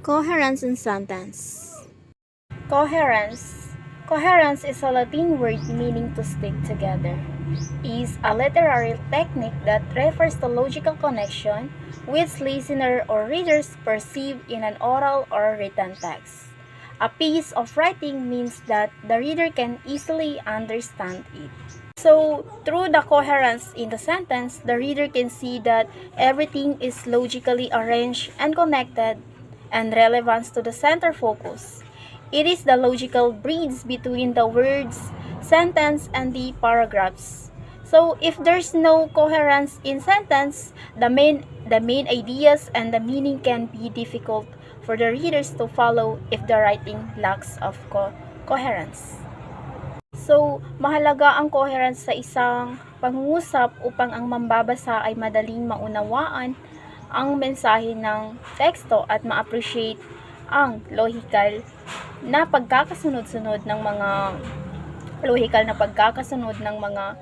Coherence in sentence. Coherence. Coherence is a Latin word meaning to stick together. Is a literary technique that refers to logical connection which listener or readers perceive in an oral or written text. A piece of writing means that the reader can easily understand it. So, through the coherence in the sentence, the reader can see that everything is logically arranged and connected and relevance to the center focus. It is the logical bridge between the words, sentence, and the paragraphs. So, if there's no coherence in sentence, the main ideas and the meaning can be difficult for the readers to follow if the writing lacks of coherence. So, mahalaga ang coherence sa isang pangungusap upang ang mambabasa ay madaling maunawaan ang mensahe ng teksto at ma-appreciate ang logical na pagkakasunod-sunod ng mga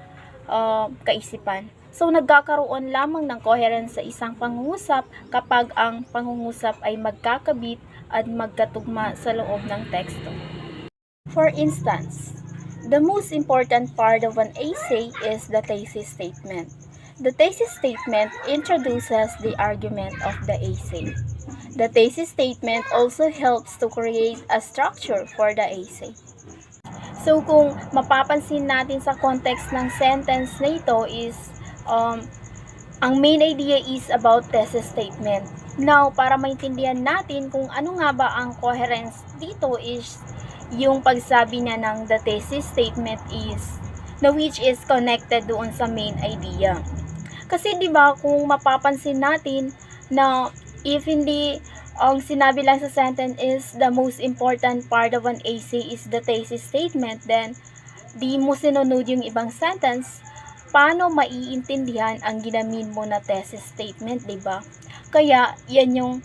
kaisipan. So, nagkakaroon lamang ng coherence sa isang pangungusap kapag ang pangungusap ay magkakabit at magkatugma sa loob ng teksto. For instance, the most important part of an essay is the thesis statement. The thesis statement introduces the argument of the essay. The thesis statement also helps to create a structure for the essay. So kung mapapansin natin sa context ng sentence na ito is ang main idea is about thesis statement. Now, para maintindihan natin kung ano nga ba ang coherence dito is yung pagsabi niya ng the thesis statement is na which is connected doon sa main idea. Kasi 'di ba kung mapapansin natin na if hindi ang sinabi lang sa sentence is the most important part of an essay is the thesis statement, then di mo sinunod yung ibang sentence, paano maiintindihan ang ginamin mo na thesis statement, 'di ba? Kaya yan yung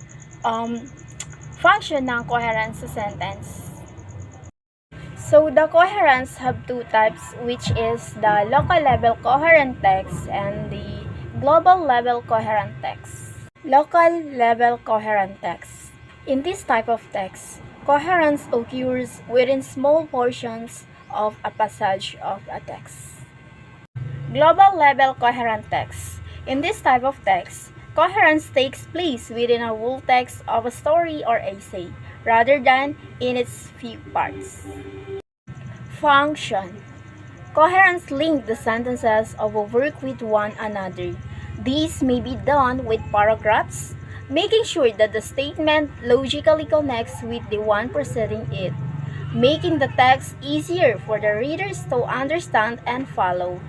function ng coherence sa sentence. So, the coherence have two types, which is the local level coherent text and the global level coherent text. Local level coherent text. In this type of text, coherence occurs within small portions of a passage of a text. Global level coherent text. In this type of text, coherence takes place within a whole text of a story or essay, rather than in its few parts. Function. Coherence links the sentences of a work with one another. This may be done with paragraphs, making sure that the statement logically connects with the one preceding it, making the text easier for the readers to understand and follow.